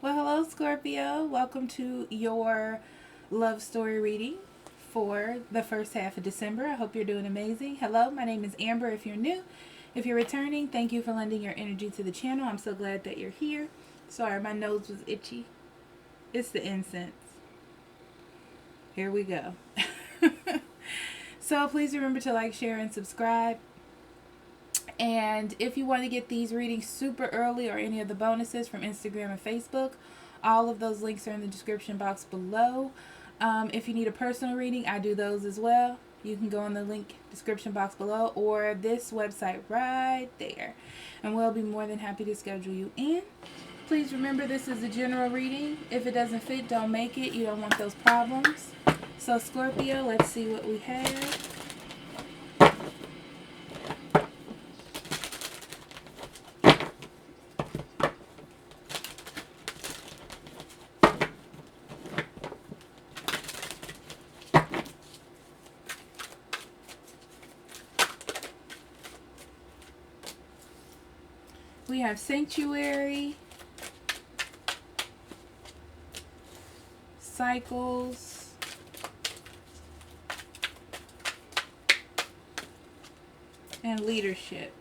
Well, hello, Scorpio. Welcome to your love story reading for the first half of December. I hope you're doing amazing. Hello, my name is Amber. If you're new, if you're returning, thank you for lending your energy to the channel. I'm so glad that you're here. Sorry, my nose was itchy. It's the incense. Here we go. So please remember to like, share, and subscribe. And if you want to get these readings super early or any of the bonuses from Instagram and Facebook, all of those links are in the description box below. If you need a personal reading, I do those as well. You can go in the link description box below or this website right there. And we'll be more than happy to schedule you in. Please remember this is a general reading. If it doesn't fit, don't make it. You don't want those problems. So Scorpio, let's see what we have. We have Sanctuary, Cycles, and Leadership.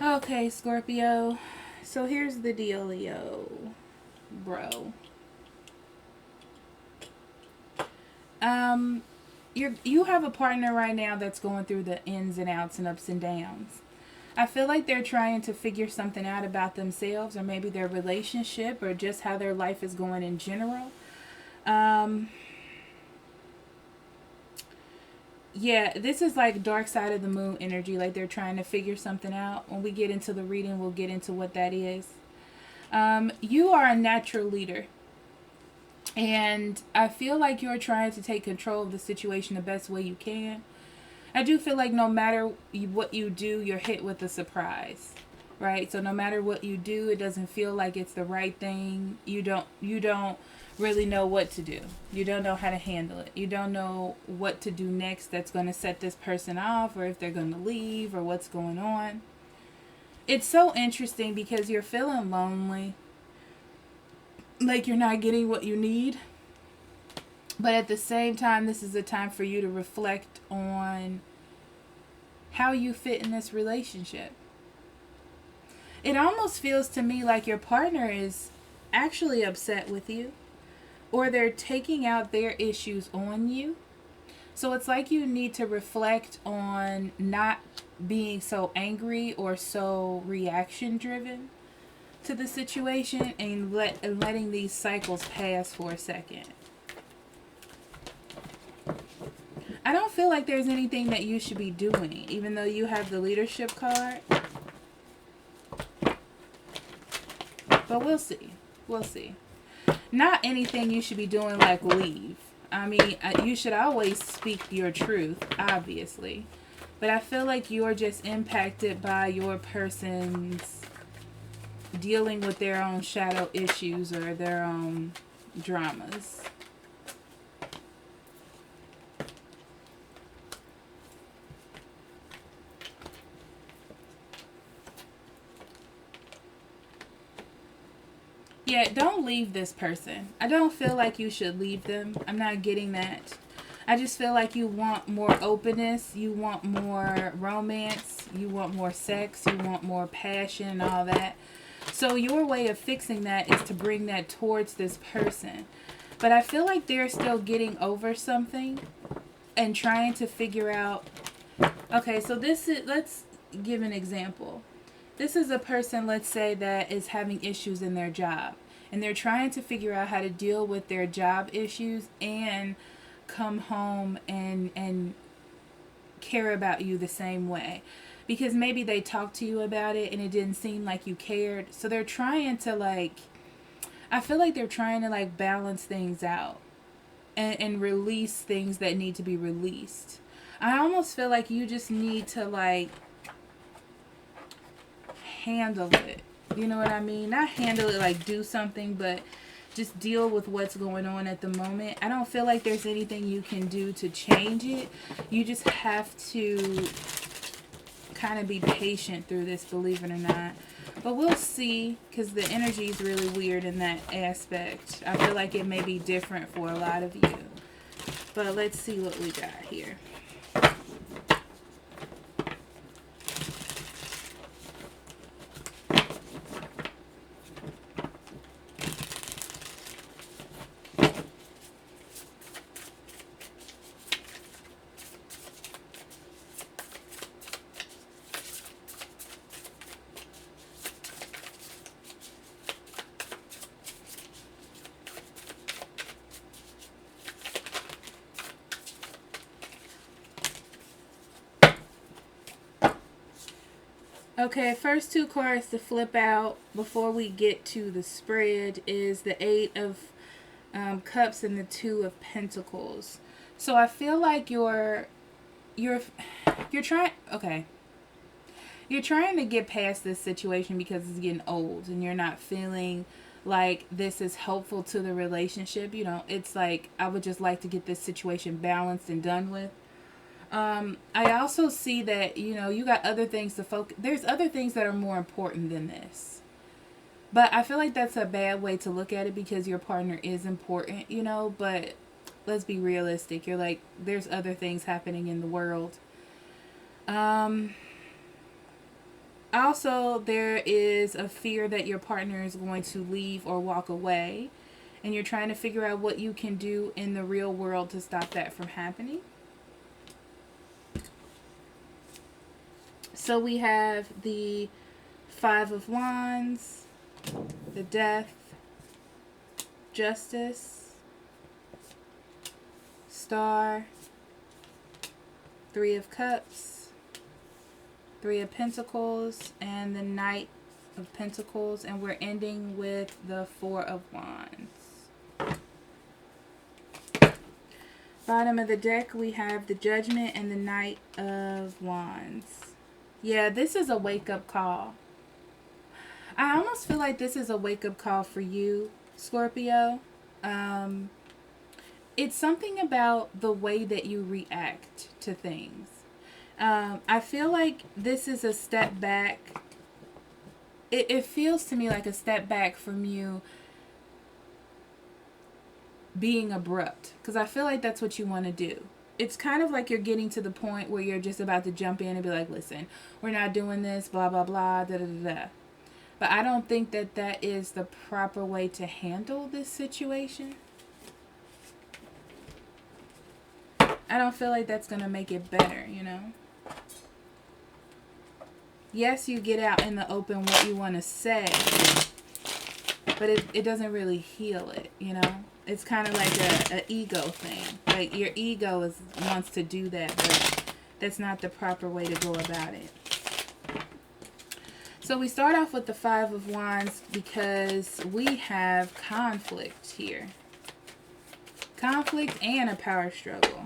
Okay, Scorpio. So here's the dealio, bro. You have a partner right now that's going through the ins and outs and ups and downs. I feel like they're trying to figure something out about themselves or maybe their relationship or just how their life is going in general. Yeah, this is like dark side of the moon energy, like they're trying to figure something out. When we get into the reading, we'll get into what that is. You are a natural leader. And I feel like you're trying to take control of the situation the best way you can. I do feel like no matter what you do, you're hit with a surprise, right? So no matter what you do, it doesn't feel like it's the right thing. You don't really know what to do. You don't know how to handle it. You don't know what to do next that's going to set this person off or if they're going to leave or what's going on. It's so interesting because you're feeling lonely, like you're not getting what you need. But at the same time, this is a time for you to reflect on how you fit in this relationship. It almost feels to me like your partner is actually upset with you, or they're taking out their issues on you. So it's like you need to reflect on not being so angry or so reaction driven to the situation and letting these cycles pass for a second. I don't feel like there's anything that you should be doing, even though you have the leadership card. But we'll see. We'll see. Not anything you should be doing like leave. I mean, you should always speak your truth, obviously. But I feel like you're just impacted by your person's dealing with their own shadow issues or their own dramas. Yeah, don't leave this person. I don't feel like you should leave them. I'm not getting that. I just feel like you want more openness. You want more romance. You want more sex. You want more passion and all that. So your way of fixing that is to bring that towards this person. But I feel like they're still getting over something and trying to figure out. Okay, so this is, let's give an example. This is a person, let's say, that is having issues in their job. And they're trying to figure out how to deal with their job issues and come home and care about you the same way. Because maybe they talked to you about it and it didn't seem like you cared. So they're trying to I feel like they're trying to balance things out and release things that need to be released. I almost feel like you just need to handle it. You know what I mean? Not handle it do something, but just deal with what's going on at the moment. I don't feel like there's anything you can do to change it. You just have to kind of be patient through this, believe it or not. But we'll see, because the energy is really weird in that aspect. I feel like it may be different for a lot of you. But let's see what we got here. Okay, first two cards to flip out before we get to the spread is the Eight of Cups and the Two of Pentacles. So I feel like you're trying. Okay, you're trying to get past this situation because it's getting old, and you're not feeling like this is helpful to the relationship. You know, it's like I would just like to get this situation balanced and done with. I also see that, you know, you got other things to focus. There's other things that are more important than this. But I feel like that's a bad way to look at it because your partner is important, you know, but let's be realistic. You're like, there's other things happening in the world. Also, there is a fear that your partner is going to leave or walk away. And you're trying to figure out what you can do in the real world to stop that from happening. So we have the Five of Wands, the Death, Justice, Star, Three of Cups, Three of Pentacles, and the Knight of Pentacles. And we're ending with the Four of Wands. Bottom of the deck, we have the Judgment and the Knight of Wands. Yeah, this is a wake-up call. I almost feel like this is a wake-up call for you, Scorpio. It's something about the way that you react to things. I feel like this is a step back. It feels to me like a step back from you being abrupt. Because I feel like that's what you want to do. It's kind of like you're getting to the point where you're just about to jump in and be like, listen, we're not doing this, blah, blah, blah, da, da, da, da. But I don't think that that is the proper way to handle this situation. I don't feel like that's going to make it better, you know. Yes, you get out in the open what you want to say, but it doesn't really heal it, you know. It's kind of like a ego thing. Like your ego wants to do that, but that's not the proper way to go about it. So we start off with the Five of Wands because we have conflict here. Conflict and a power struggle.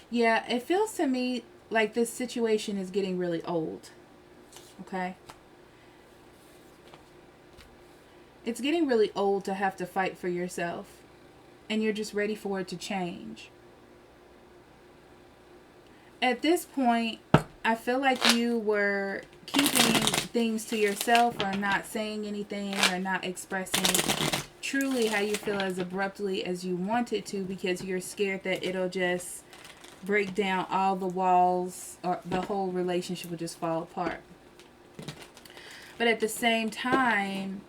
Yeah, it feels to me like this situation is getting really old. Okay? It's getting really old to have to fight for yourself. And you're just ready for it to change. At this point, I feel like you were keeping things to yourself or not saying anything or not expressing truly how you feel as abruptly as you wanted to because you're scared that it'll just break down all the walls or the whole relationship will just fall apart. But at the same time,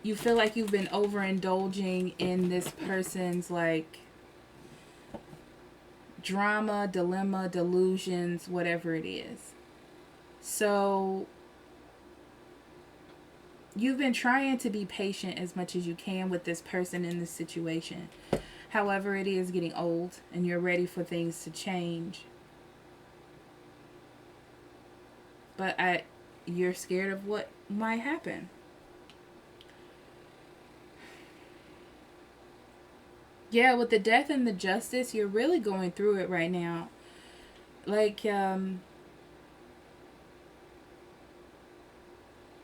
you feel like you've been overindulging in this person's like drama, dilemma, delusions, whatever it is. So you've been trying to be patient as much as you can with this person in this situation. However, it is getting old and you're ready for things to change. But you're scared of what might happen. Yeah, with the Death and the Justice, you're really going through it right now. Like, you're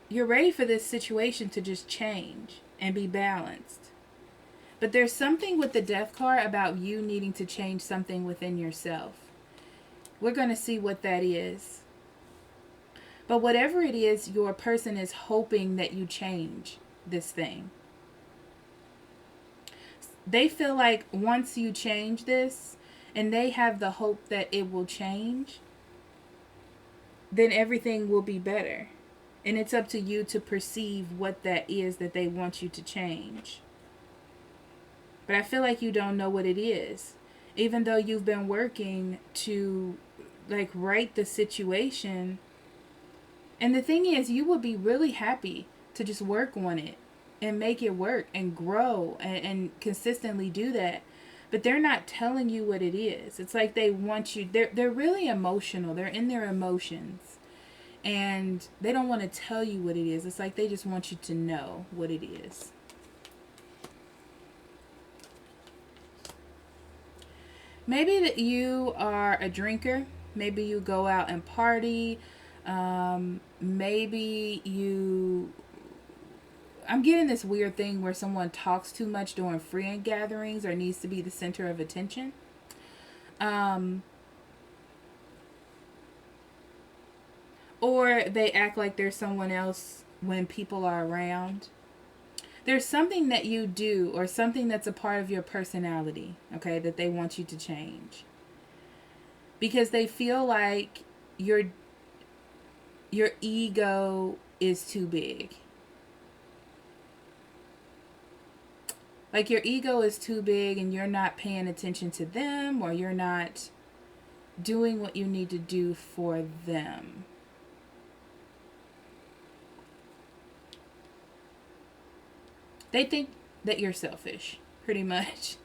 ready for this situation to just change and be balanced. But there's something with the Death card about you needing to change something within yourself. We're going to see what that is. But whatever it is, your person is hoping that you change this thing. They feel like once you change this, and they have the hope that it will change, then everything will be better. And it's up to you to perceive what that is that they want you to change. But I feel like you don't know what it is. Even though you've been working to like right the situation. And the thing is, you would be really happy to just work on it and make it work and grow and consistently do that. But they're not telling you what it is. It's like they want you, they're really emotional. They're in their emotions. And they don't want to tell you what it is. It's like they just want you to know what it is. Maybe that you are a drinker. Maybe you go out and party. Maybe you... I'm getting this weird thing where someone talks too much during friend gatherings or needs to be the center of attention. Or they act like there's someone else when people are around. There's something that you do or something that's a part of your personality, okay, that they want you to change. Because they feel like your ego is too big. Like your ego is too big and you're not paying attention to them, or you're not doing what you need to do for them. They think that you're selfish, pretty much.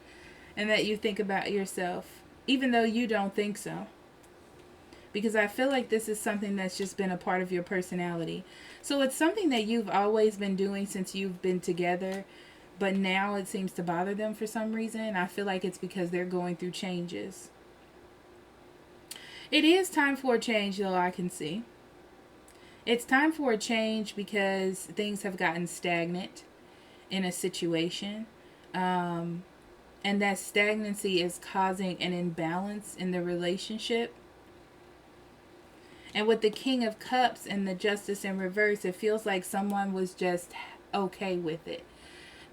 And that you think about yourself, even though you don't think so. Because I feel like this is something that's just been a part of your personality. So it's something that you've always been doing since you've been together. But now it seems to bother them for some reason. I feel like it's because they're going through changes. It is time for a change, though, I can see. It's time for a change because things have gotten stagnant in a situation. And that stagnancy is causing an imbalance in the relationship. And with the King of Cups and the Justice in reverse, it feels like someone was just okay with it.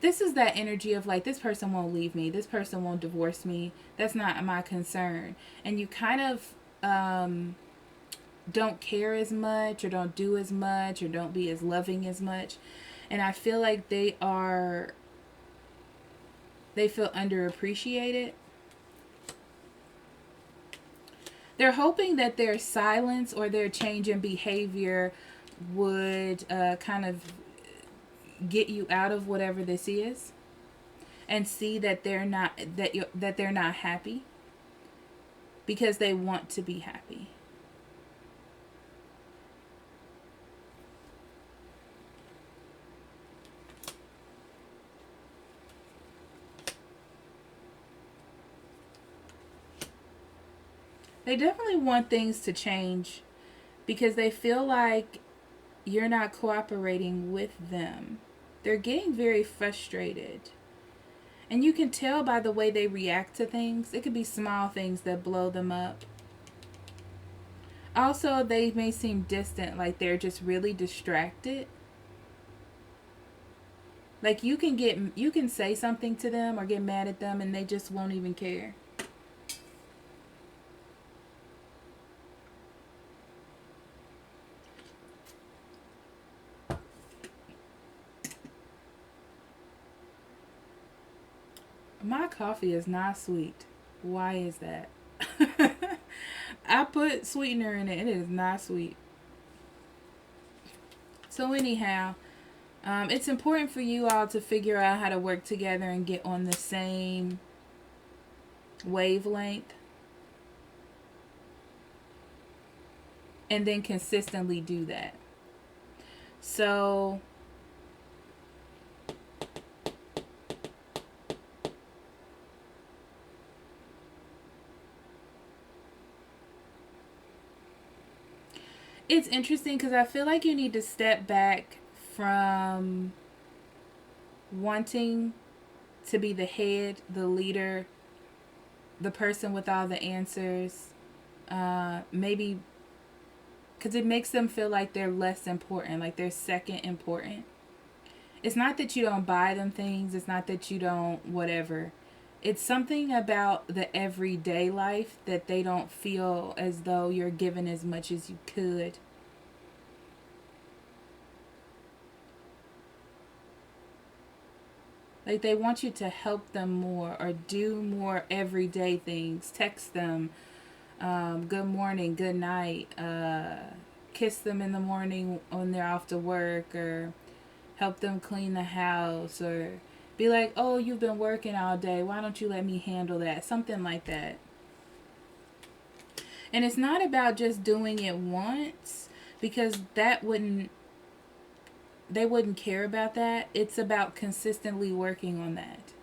This is that energy of like, this person won't leave me. This person won't divorce me. That's not my concern. And you kind of don't care as much, or don't do as much, or don't be as loving as much. And I feel like they feel underappreciated. They're hoping that their silence or their change in behavior would kind of get you out of whatever this is, and see that they're not happy, because they want to be happy. They definitely want things to change because they feel like you're not cooperating with them. They're getting very frustrated. And you can tell by the way they react to things. It could be small things that blow them up. Also, they may seem distant, like they're just really distracted. Like you can say something to them or get mad at them and they just won't even care. My coffee is not sweet. Why is that? I put sweetener in it and it is not sweet. So anyhow, it's important for you all to figure out how to work together and get on the same wavelength. And then consistently do that. So it's interesting because I feel like you need to step back from wanting to be the head, the leader, the person with all the answers. Maybe because it makes them feel like they're less important, like they're second important. It's not that you don't buy them things. It's not that you don't whatever. It's something about the everyday life that they don't feel as though you're given as much as you could. Like they want you to help them more or do more everyday things. Text them, good morning, good night, kiss them in the morning when they're off to work, or help them clean the house, or be like, oh, you've been working all day, why don't you let me handle that? Something like that. And it's not about just doing it once, because that wouldn't, they wouldn't care about that. It's about consistently working on that.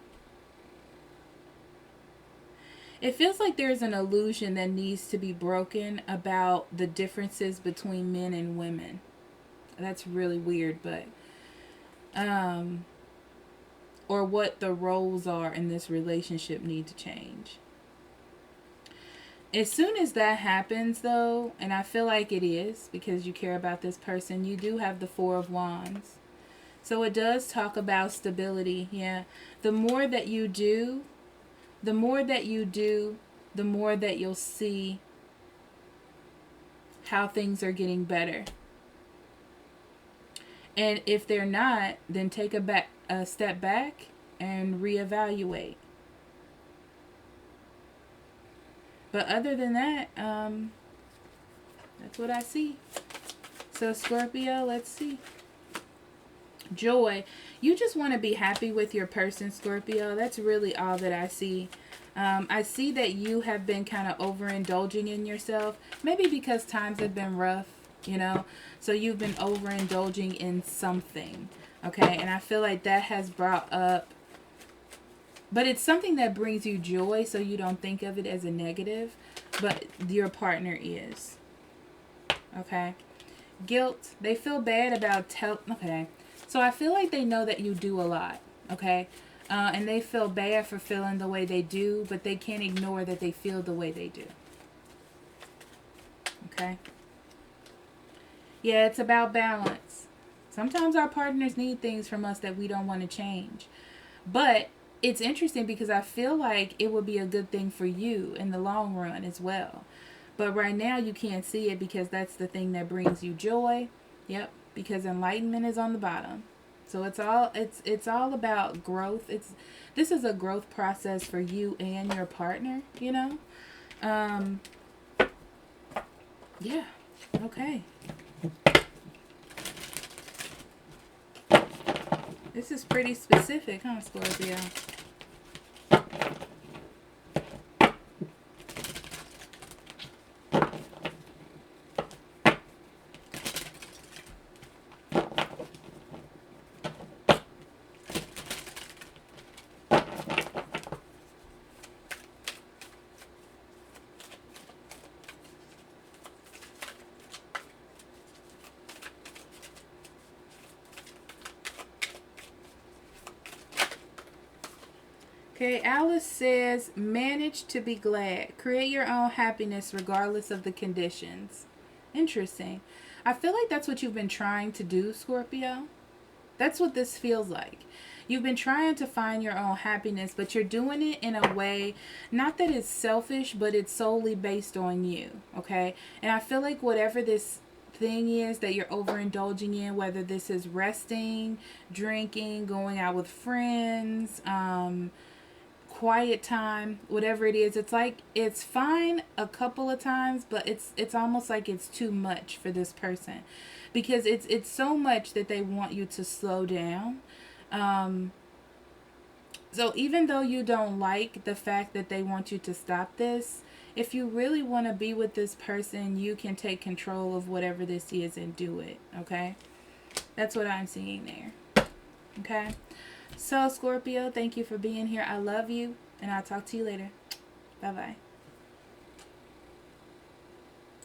It feels like there's an illusion that needs to be broken about the differences between men and women. That's really weird, but or what the roles are in this relationship need to change. As soon as that happens, though, and I feel like it is because you care about this person, you do have the Four of Wands. So it does talk about stability. Yeah. The more that you do, the more that you'll see how things are getting better. And if they're not, then take a step back and reevaluate. But other than that, that's what I see. So Scorpio, let's see. Joy. You just want to be happy with your person, Scorpio. That's really all that I see. I see that you have been kind of overindulging in yourself. Maybe because times have been rough, you know. So you've been overindulging in something. Okay. And I feel like that has brought up, but it's something that brings you joy, so you don't think of it as a negative. But your partner is. Okay. Guilt. They feel bad about okay. So I feel like they know that you do a lot. Okay. And they feel bad for feeling the way they do, but they can't ignore that they feel the way they do. Okay. Yeah, it's about balance. Sometimes our partners need things from us that we don't want to change. But it's interesting because I feel like it would be a good thing for you in the long run as well. But right now you can't see it because that's the thing that brings you joy. Yep, because enlightenment is on the bottom. So it's all about growth. This is a growth process for you and your partner, you know? Yeah. Okay. This is pretty specific, huh, Scorpio? Okay, Alice says, manage to be glad. Create your own happiness regardless of the conditions. Interesting. I feel like that's what you've been trying to do, Scorpio. That's what this feels like. You've been trying to find your own happiness, but you're doing it in a way, not that it's selfish, but it's solely based on you, okay? And I feel like whatever this thing is that you're overindulging in, whether this is resting, drinking, going out with friends, quiet time, whatever it is, it's like it's fine a couple of times, but it's almost like it's too much for this person, because it's so much that they want you to slow down. So even though you don't like the fact that they want you to stop this, if you really want to be with this person, you can take control of whatever this is and do it. Okay, that's what I'm seeing there. Okay. So, Scorpio, thank you for being here. I love you, and I'll talk to you later. Bye-bye.